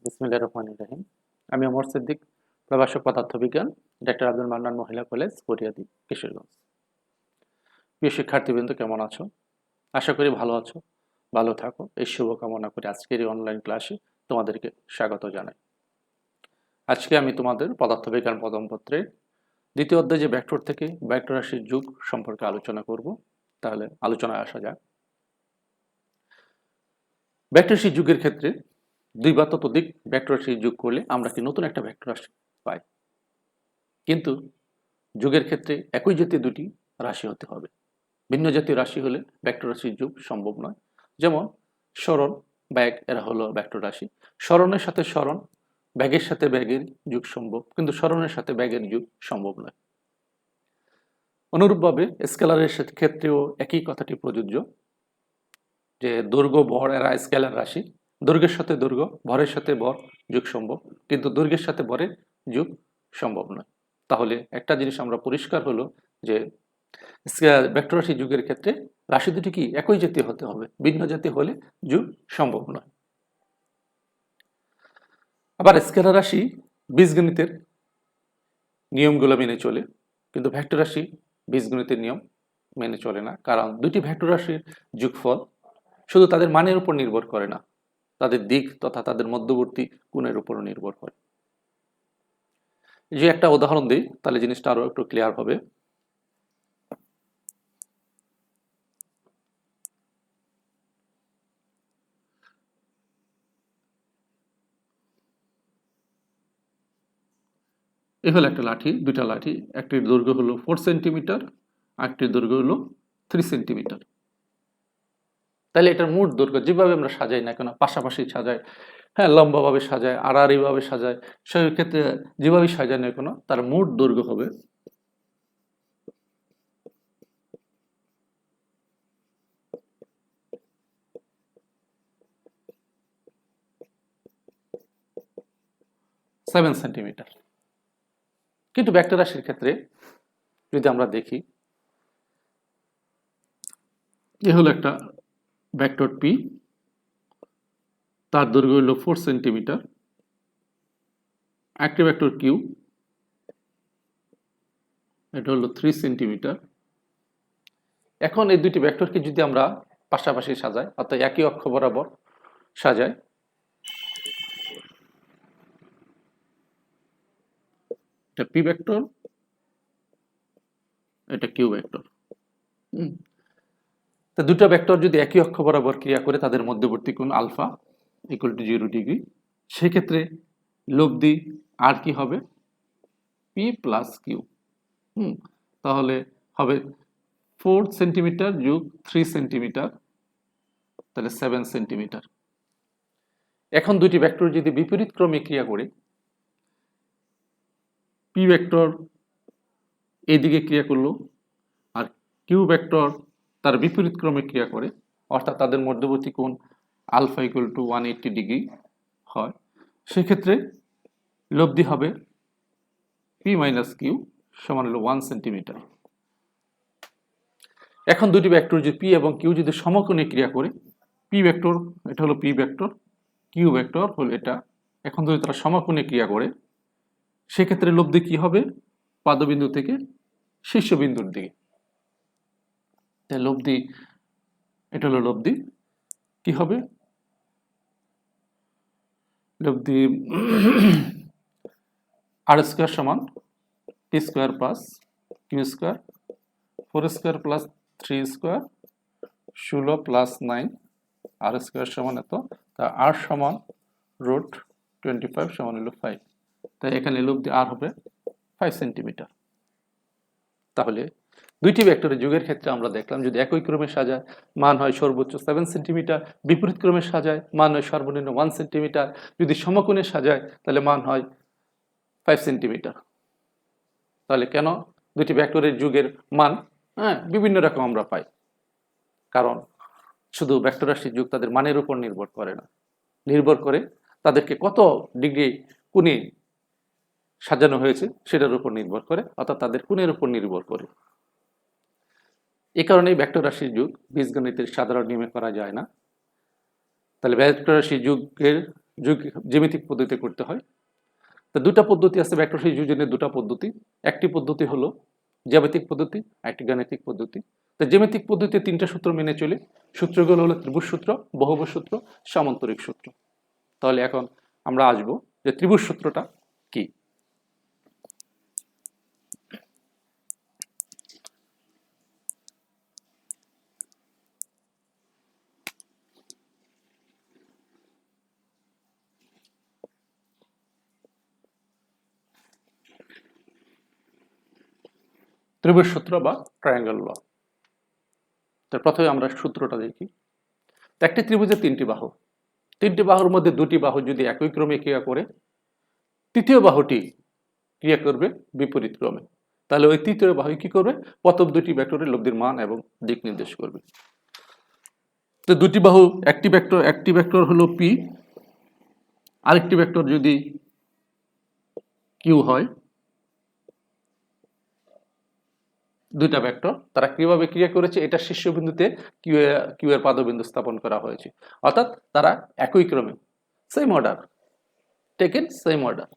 বিসমিল্লাহির রহমানির রহিম। আমি ওমর সিদ্দিক, প্রভাষক পদার্থবিজ্ঞান, ডক্টর আব্দুল মান্নান মহিলা কলেজ, কটিয়াদী, কিশোরগঞ্জ। প্রিয় শিক্ষার্থীবৃন্দ, কেমন আছো? আশা করি ভালো আছো, ভালো থাকো। এই শুভকামনা করে আজকের এই অনলাইন ক্লাসে তোমাদেরকে স্বাগত জানাই। আজকে আমি তোমাদের পদার্থবিজ্ঞান প্রথম পত্রের দ্বিতীয় অধ্যায় যে ভেক্টর থেকে ভেক্টর রাশির যুগ সম্পর্কে আলোচনা করব। তাহলে আলোচনায় আসা যাক। ভেক্টর রাশির যুগের ক্ষেত্রে দুই বা ততোধিক ভেক্টর রাশির যোগ করলে আমরা কি নতুন একটা ভেক্টর রাশি পাই। কিন্তু যুগের ক্ষেত্রে একই জাতীয় দুটি রাশি হতে হবে। ভিন্ন জাতীয় রাশি হলে ভেক্টর রাশির যোগ সম্ভব নয়। যেমন সরণ, ব্যাগ, এরা হলো ভেক্টর রাশি। সরণের সাথে সরণ, ব্যাগের সাথে ব্যাগের যোগ সম্ভব, কিন্তু সরণের সাথে ব্যাগের যোগ সম্ভব নয়। অনুরূপভাবে স্কেলারের ক্ষেত্রেও একই কথাটি প্রযোজ্য, যে দৈর্ঘ্য, ভর, এরা স্কেলার রাশি। দৈর্ঘ্যের সাথে দৈর্ঘ্য, ভরের সাথে ভর যোগ সম্ভব, কিন্তু দৈর্ঘ্যের সাথে ভরের যোগ সম্ভব নয়। তাহলে একটা জিনিস আমরা পরিষ্কার হলো যে ভেক্টর রাশি যুগের ক্ষেত্রে রাশি দুটি কি একই জাতীয় হতে হবে, ভিন্ন জাতীয় হলে যোগ সম্ভব নয়। আবার স্কেলার রাশি বীজগণিতের নিয়মগুলো মেনে চলে, কিন্তু ভেক্টর রাশি বীজগণিতের নিয়ম মেনে চলে না। কারণ দুটি ভেক্টর রাশির যোগফল শুধু তাদের মানের উপর নির্ভর করে না, তাদের দিক তথা তাদের মধ্যবর্তী কোণের উপর নির্ভর করে। যে একটা উদাহরণ দিই, তাহলে জিনিসটা আরো একটু ক্লিয়ার হবে। এ হলো একটা লাঠি, দুইটা লাঠি, একটির দৈর্ঘ্য হলো 4 সেন্টিমিটার, আরেকটির দৈর্ঘ্য হলো 3 সেন্টিমিটার। তাহলে এটার মোট দৈর্ঘ্য যেভাবে আমরা সাজাই না কেন, পাশাপাশি সাজাই, হ্যাঁ, লম্বাভাবে সাজায়, আড়াআড়িভাবে সাজায়, সেই ক্ষেত্রে যেভাবে সাজায় না কেন, তার মোট দৈর্ঘ্য হবে 7 সেন্টিমিটার। কিন্তু ভেক্টর রাশির ক্ষেত্রে যদি আমরা দেখি, এ হলো একটা ভেক্টর পি, তার দৈর্ঘ্য হলো 4 সেন্টিমিটার। একটা ভেক্টর কিউ, এটা হলো 3 সেন্টিমিটার। এখন এই দুটি ভেক্টরকে যদি আমরা পাশাপাশি সাজাই, অর্থাৎ একই অক্ষ বরাবর সাজাই, এটা পি ভেক্টর, এটা কিউ ভেক্টর। তো দুটো ভেক্টর যদি একই অক্ষ বরাবর ক্রিয়া করে, তাদের মধ্যবর্তী কোণ আলফা ইকুয়াল টু 0 ডিগ্রি, সেক্ষেত্রে লব্ধি আর কি হবে? P plus Q. তাহলে হবে 4 সেন্টিমিটার যোগ 3 সেন্টিমিটার, তাহলে 7 সেন্টিমিটার। এখন দুটি ভেক্টর যদি বিপরীত ক্রমে ক্রিয়া করে, পি ভেক্টর এইদিকে ক্রিয়া করলো আর কিউ ভেক্টর তার বিপরীত ক্রমে ক্রিয়া করে, অর্থাৎ তাদের মধ্যবর্তী কোণ আলফা ইকুয়াল টু 180 ডিগ্রি হয়, সেক্ষেত্রে লব্ধি হবে পি মাইনাস কিউ সমান হলো 1 সেন্টিমিটার। এখন দুটি ভেক্টর যদি পি এবং কিউ যদি সমকোণে ক্রিয়া করে, পি ভেক্টর এটা হলো পি ভেক্টর, কিউ ভেক্টর হলো এটা, এখন যদি তারা সমকোণে ক্রিয়া করে, সেক্ষেত্রে লব্ধি কি হবে? পাদবিন্দু থেকে শীর্ষবিন্দুর দিকে। লব্ধি, এটা হলো লব্ধি, কি হবে? লব্ধি আর স্কোয়ার সমান P square plus Q square, 4 square plus 3 square, 16 plus 9, আর স্কোয়ার সমান এত, তা আর সমান রুট 25 সমান হলো 5। তাই এখানে লব্ধি আর হবে 5 সেন্টিমিটার। তাহলে দুইটি ভেক্টরের যুগের ক্ষেত্রে আমরা দেখলাম, যদি একই ক্রমে সাজায় মান হয় সর্বোচ্চ 7 সেন্টিমিটার, বিপরীত ক্রমে সাজায় মান হয় সর্বনিম্ন 1 সেন্টিমিটার, যদি সমকোণে সাজায় তাহলে মান হয় 5 সেন্টিমিটার। তাহলে কেন দুটি ভেক্টরের যুগের মান বিভিন্ন রকম আমরা পাই? কারণ শুধু ভেক্টর রাশির যুগ তাদের মানের উপর নির্ভর করে না, নির্ভর করে তাদেরকে কত ডিগ্রি কোণে সাজানো হয়েছে সেটার উপর নির্ভর করে, অর্থাৎ তাদের কোণের উপর নির্ভর করে। এই কারণেই ভেক্টর রাশির যুগ বীজগণিতের সাধারণ নিয়মে করা যায় না। তাহলে ভেক্টর রাশির যুগের জ্যামিতিক পদ্ধতিতে করতে হয়। তো দুটা পদ্ধতি আছে ভেক্টর সংযোজনের, দুটা পদ্ধতি। একটি পদ্ধতি হলো জ্যামিতিক পদ্ধতি, একটি গাণিতিক পদ্ধতি। তো জ্যামিতিক পদ্ধতিতে তিনটা সূত্র মেনে চলে। সূত্রগুলো হলো ত্রিভুজ সূত্র, বহুভুজ সূত্র, সামান্তরিক সূত্র। তাহলে এখন আমরা আসবো যে ত্রিভুজ সূত্রটা কি। ত্রিভুজ সূত্র বা ট্রায়াঙ্গেল ল। তো প্রথমে আমরা সূত্রটা দেখি। একটি ত্রিভুজের তিনটি বাহু, তিনটি বাহুর মধ্যে দুটি বাহু যদি একই ক্রমে ক্রিয়া করে, তৃতীয় বাহুটি ক্রিয়া করবে বিপরীত ক্রমে। তাহলে ওই তৃতীয় বাহু কি করবে? প্রথম দুটি ভেক্টরের লব্ধির মান এবং দিক নির্দেশ করবে। তো দুটি বাহু, একটি ভেক্টর হলো পি, আরেকটি ভেক্টর যদি কিউ হয়, দুইটা ভেক্টর তারা কিভাবে ক্রিয়া করেছে, এটা শীর্ষবিন্দুতে কিউ এর পাদবিন্দু স্থাপন করা হয়েছে। অর্থাৎ তারা একই ক্রমে, same order, taken same order,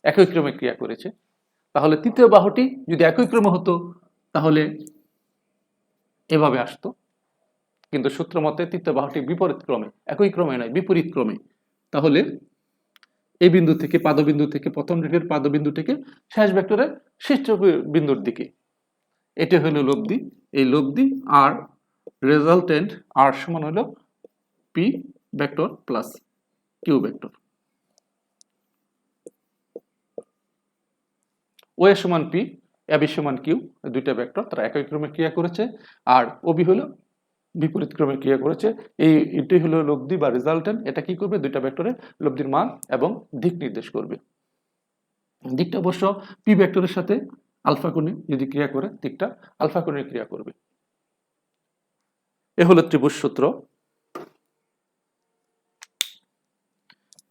একই ক্রমে ক্রিয়া করেছে। তাহলে তৃতীয় বাহুটি যদি একই ক্রমে হতো তাহলে এভাবে আসতো, কিন্তু সূত্র মতে তৃতীয় বাহুটি বিপরীত ক্রমে, একই ক্রমে নয়, বিপরীত ক্রমে। তাহলে এই বিন্দু থেকে, পাদবিন্দু থেকে, প্রথম রেখার পাদবিন্দু থেকে শেষ ভেক্টরের শীর্ষ বিন্দুর দিকে, এটি হলো লব্ধি। এই লব্ধি আর রেজাল্টেন্ট আর সমান হলো P vector plus Q vector. O A সমান পি, এবি সমান কিউ, দুইটা ভেক্টর তারা একই ক্রমে ক্রিয়া করেছে, আর ওবি হলো বিপরীত ক্রমে ক্রিয়া করেছে। এটি হলো লব্ধি বা রেজাল্টেন্ট। এটা কি করবে? দুইটা ভেক্টরের লব্ধির মান এবং দিক নির্দেশ করবে। দিকটা অবশ্য পি ভেক্টরের সাথে আলফা কোণে যদি ক্রিয়া করে, দিকটা আলফা কোণে ক্রিয়া করবে। এ হলো ত্রিভুজ সূত্র।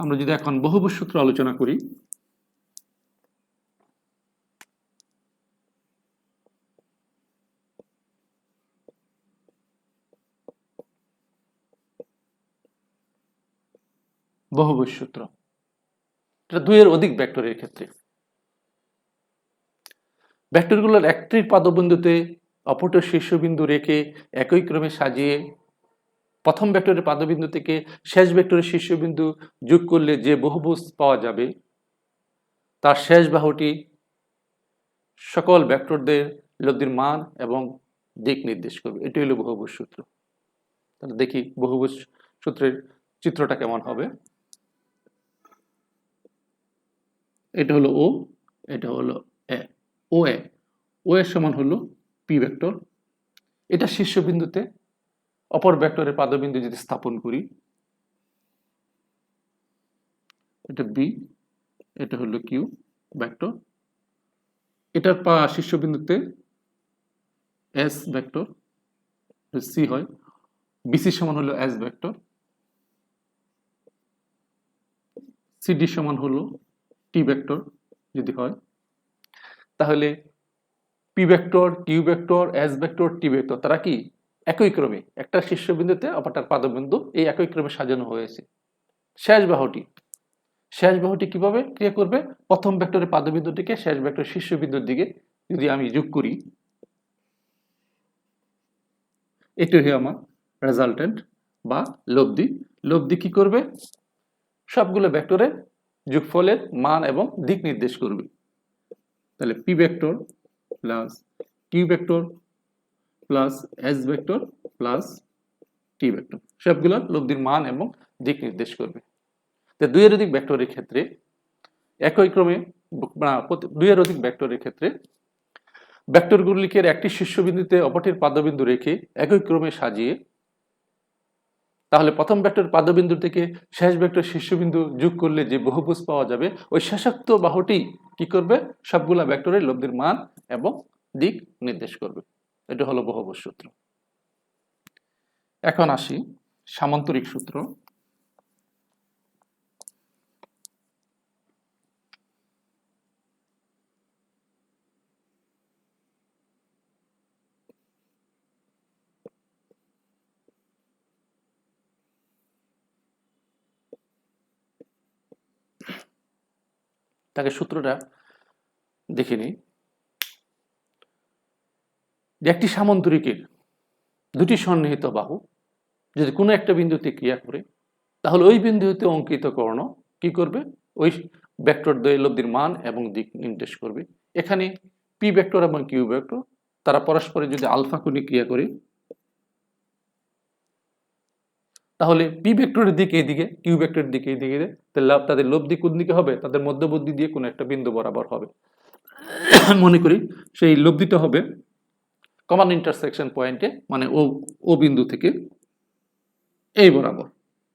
আমরা যদি এখন বহুভুজ সূত্র আলোচনা করি, বহুভুজ সূত্র এটা দুইয়ের অধিক ভেক্টরের ক্ষেত্রে। ভেক্টরগুলোর একটির পাদবিন্দুতে অপরটির শীর্ষবিন্দু রেখে একই ক্রমে সাজিয়ে প্রথম ভেক্টরের পাদবিন্দু থেকে শেষ ভেক্টরের শীর্ষবিন্দু যোগ করলে যে বহুভুজ পাওয়া যাবে, তার শেষ বাহুটি সকল ভেক্টরদের লব্ধির মান এবং দিক নির্দেশ করবে। এটি হলো বহুভুজ সূত্র। তাহলে দেখি বহুভুজ সূত্রের চিত্রটা কেমন হবে। এটা হলো ও, এটা হলো এ। ও এ, ও এর সমান হলো পি ভেক্টর। এটা শীর্ষবিন্দুতে অপর ভেক্টরের পাদবিন্দু যদি স্থাপন করি, এটা বি, এটা হলো কিউ ভেক্টর। এটার শীর্ষবিন্দুতে এস ভেক্টর, সি হয়, বিসি সমান হলো এস ভেক্টর, সিডি সমান হলো টি ভেক্টর যদি হয়। তাহলে P vector, Q vector, S vector, T vector তারা কি একই ক্রমে, একটা শীর্ষবিন্দুতে অপরটার পাদবিন্দু এই একই ক্রমে সাজানো হয়েছে। শেষ বাহুটি কিভাবে ক্রিয়া করবে? প্রথম ভেক্টরের পাদবিন্দুটিকে শেষ ভেক্টর শীর্ষবিন্দুর দিকে যদি আমি যোগ করি, এটি হলো আমার রেজাল্টেন্ট বা লব্ধি। লব্ধি কি করবে? সবগুলো ভেক্টরের যোগফলের মান এবং দিক নির্দেশ করবে। তাহলে P vector plus Q vector plus S vector plus T vector, সবগুলো লব্ধির মান এবং দিক নির্দেশ করবে। তো দুইয়ের অধিক ভেক্টরের ক্ষেত্রে একই ক্রমে, দুইয়ের অধিক ভেক্টরের ক্ষেত্রে ভেক্টরগুলিকে একটি শীর্ষবিন্দুতে অপরটির পাদবিন্দু রেখে একই ক্রমে সাজিয়ে, তাহলে প্রথম ভেক্টর পাদবিন্দু থেকে শেষ ভেক্টর শীর্ষবিন্দু যোগ করলে যে বহুভুজ পাওয়া যাবে, ওই শেষোক্ত বাহুটি কি করবে? সবগুলা ভেক্টরের লব্ধির মান এবং দিক নির্দেশ করবে। এটা হলো বহুভুজ সূত্র। এখন আসি সামান্তরিক সূত্র। তাকে সূত্রটা দেখে নিই। যে একটি সামান্তরিকের দুটি সন্নিহিত বাহু যদি কোনো একটা বিন্দুতে ক্রিয়া করে, তাহলে ওই বিন্দুতে অঙ্কিত কর্ণ কি করবে? ওই ভেক্টর দ্বয় লব্ধির মান এবং দিক নির্দেশ করবে। এখানে পি ভেক্টর এবং কিউ ভেক্টর তারা পরস্পরে যদি আলফা কোণে ক্রিয়া করে, তাহলে পি ভেক্টরের দিক এইদিকে, কিউ ভেক্টরের দিক এইদিকে, তাহলে তাদের লব্ধি কোন দিকে হবে? তাদের মধ্যবর্তী দিয়ে কোনো একটা বিন্দু বরাবর হবে। মনে করি সেই লব্ধিটা হবে কমন ইন্টারসেকশন পয়েন্টে, মানে ও বিন্দু থেকে এই বরাবর,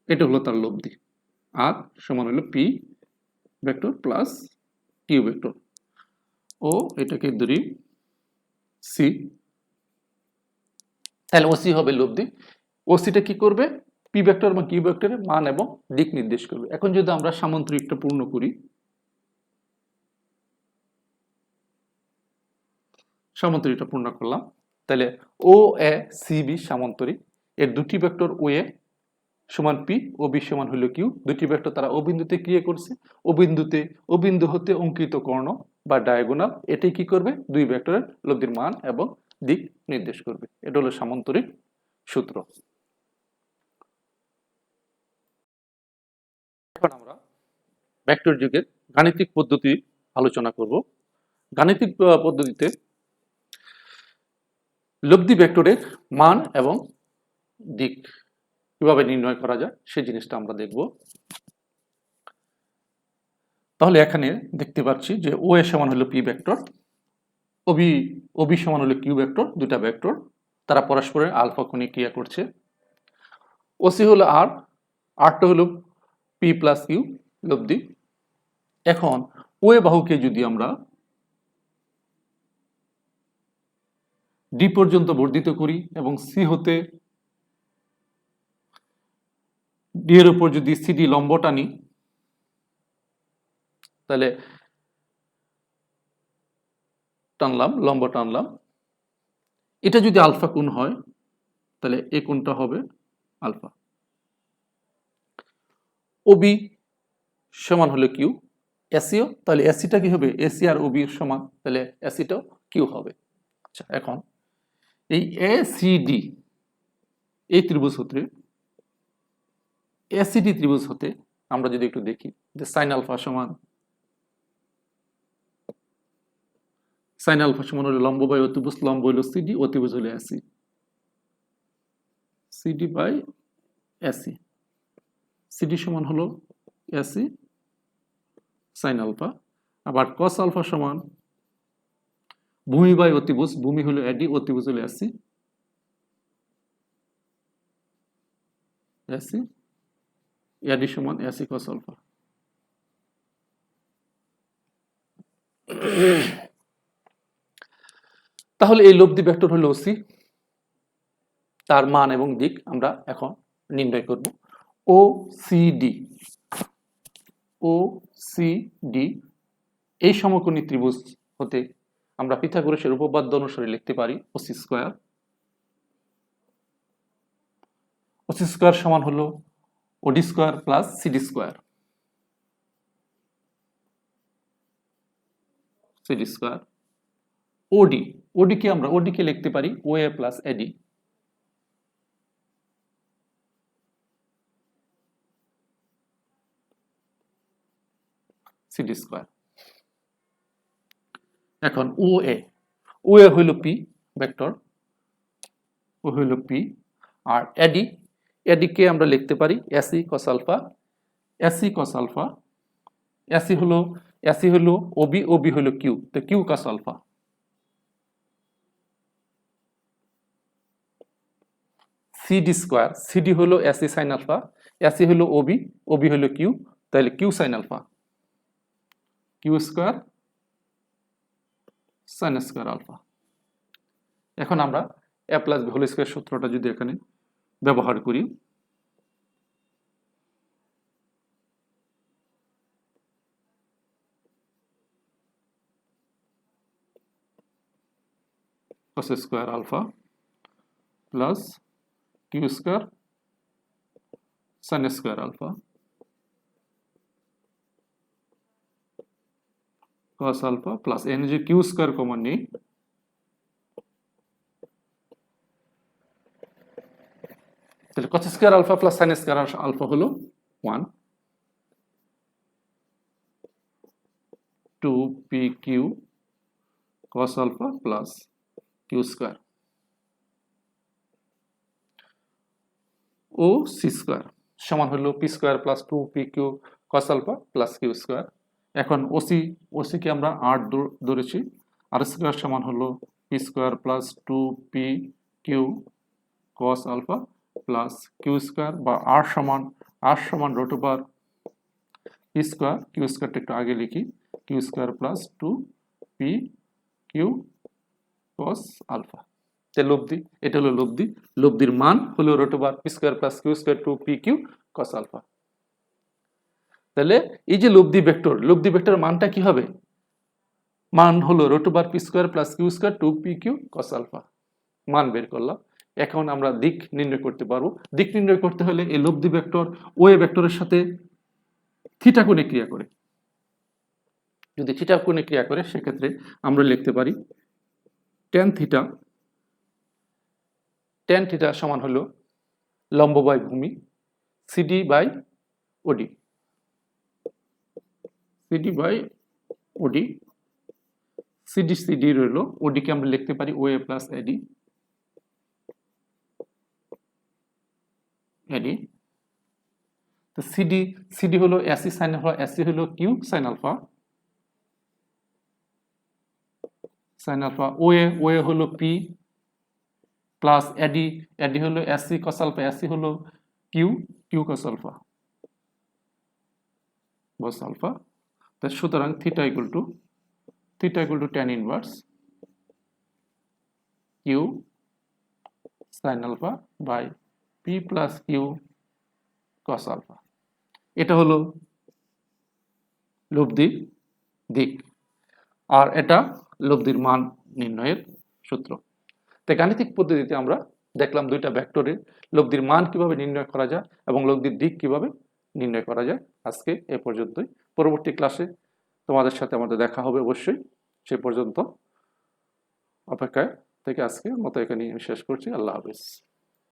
এটা হলো তার লব্ধি। আর সমান হলো P vector plus Q vector, ও এটাকে ধরি সি, তাহলে ওসি হবে লব্ধি। ওসিটা কি করবে? পি ভেক্টর এবং কিউ ভেক্টরের মান এবং দিক নির্দেশ করবে। এখন যদি আমরা সামান্তরিকটা পূর্ণ করি, সামান্তরিকটা পূর্ণ করলাম, তাহলে ও এ সি বি সামান্তরিক, এর দুটি ভেক্টর ও এ সমান পি ও বি সমান হলো কিউ, দুটি ভেক্টর তারা ও বিন্দুতে ক্রিয়া করছে, ও বিন্দু হতে অঙ্কিত কর্ণ বা ডায়াগোনাল, এটাই কি করবে? দুই ভেক্টরের লব্ধির মান এবং দিক নির্দেশ করবে। এটা হলো সামান্তরিক সূত্র। এখন আমরা ভেক্টর যুগের গাণিতিক পদ্ধতি আলোচনা করব। গাণিতিক পদ্ধতিতে লব্ধি ভেক্টরের মান এবং দিক কিভাবে নির্ণয় করা যায় সেই জিনিসটা আমরা দেখব। তাহলে এখানে দেখতে পাচ্ছি যে ও এ সমান হলো পি ভেক্টর, ও বি সমান হলো কিউ ভেক্টর, দুটা ভেক্টর তারা পরস্পরের আলফা কোণে ক্রিয়া করছে। ওসি হলো আর, আরটা হলো পি প্লাস কিউ লব্ধি। এখন ও এ বাহুকে যদি আমরা ডি পর্যন্ত বর্ধিত করি এবং সি হতে ডি এর উপর যদি সিডি লম্ব টানি, তাহলে টানলাম, লম্ব টানলাম, এটা যদি আলফা কোণ হয় তাহলে এই কোণটা হবে আলফা। ওবি সমান হলো কিউ, এসিও, তাহলে এসিটা কি হবে? এসি আর ওবি এর সমান, তাহলে এসিটাও কিউ হবে। আচ্ছা, এখন এই এ সি ডি এই ত্রিভুজ হতে, এসিডি ত্রিভুজ হতে আমরা যদি একটু দেখি যে সাইন আলফা সমান হলো লম্ব বাই অতিভুজ, লম্ব হলো সিডি, অতিভুজ হলো AC, CD by AC, CD সমান হলো এসি সাইন আলফা। আবার কস আলফা সমান ভূমি বাই অতিভুজ, ভূমি হলো এডি, অতিভুজ হলো এসি, এসি এডি সমান এসি কস আলফা। তাহলে এই লব্ধি ভেক্টর হলো ওসি, তার মান এবং দিক আমরা এখন নির্ণয় করব। ও সি ডি, ও সি ডি এই সমকোণী ত্রিভুজ হতে আমরা পিথাগোরাসের উপপাদ্য অনুসারে লিখতে পারি ওসি স্কয়ার। ওসি স্কয়ার সমান হলো OD square plus CD square, CD square. OD, OD কে লিখতে পারি O A plus AD, CD square. এখন ও এ হইল পি ভেক্টর, ও হইল পি, আর এডি কে আমরা লিখতে পারি AC cos alpha, AC cos alpha, AC হলো ওবি, ওবি হলো কিউ, তো Q cos alpha. CD square, CD হলো এসি সাইন আলফা, এসি হলো ওবি, ওবি হলো কিউ, তাহলে Q sine alpha, Q square sine square alpha. এখন আমরা A plus B whole square সূত্রটা যদি এখানে ব্যবহার করি, cos square alpha plus Q square sine square alpha cos alpha plus এখানে যে কিউ স্কয়ার কমন নেই, তাহলে cos square alpha plus sin square alpha হলো 1 2pq cos alpha plus Q square ও সি স্কয়ার সমান হলো P square plus 2pq cos alpha plus Q square. এখন OC কে আমরা 8 ধরেছি, আর স্কয়ার সমান হলো P square plus 2pq cos alpha plus Q square, বা আর সমান root over P square, Q স্কয়ারটা একটু আগে লিখি, Q square plus 2pq cos alpha. এটা হলো লব্ধির মান হলো root over P square plus Q square 2pq cos alpha. তাহলে এই যে লব্ধি ভেক্টর মানটা কি হবে? মান হলো root over P square plus Q square 2pq cos alpha. মান বের করলাম। এখন আমরা দিক নির্ণয় করতে পারবো। দিক নির্ণয় করতে হলে এই লব্ধি ভেক্টর ওএ ভেক্টরের সাথে থিটা কোণে ক্রিয়া করে। যদি থিটা কোণে ক্রিয়া করে সেক্ষেত্রে আমরা লিখতে পারি tan থিটা সমান হলো লম্ব বাই ভূমি সিডি বাই ওডি। সিডি রইল, ওডি কে আমরা লিখতে পারি ওএ প্লাস এডি। তো সিডি হলো এসি সাইন আলফা, এসি হলো কিউ সাইন আলফা, ওএ হলো পি প্লাস এডি হলো এসি কস আলফা, এসি হলো Q cos alpha cos alpha. সুতরাং theta equal to tan inverse Q sine alpha by P plus Q cos alpha. এটা হলো লব্ধির দিক, আর এটা লব্ধির মান নির্ণয়ের সূত্র। তাই গাণিতিক পদ্ধতিতে আমরা দেখলাম দুইটা ভেক্টরের লব্ধির মান কিভাবে নির্ণয় করা যায় এবং লব্ধির দিক কিভাবে নির্ণয় করা যায়। আজকে এ পর্যন্তই। পরবর্তী ক্লাসে তোমাদের সাথে আমাদের দেখা হবে অবশ্যই। সে পর্যন্ত অপেক্ষায় থেকে আজকের মতো এখানেই শেষ করছি। আল্লাহ হাফেজ।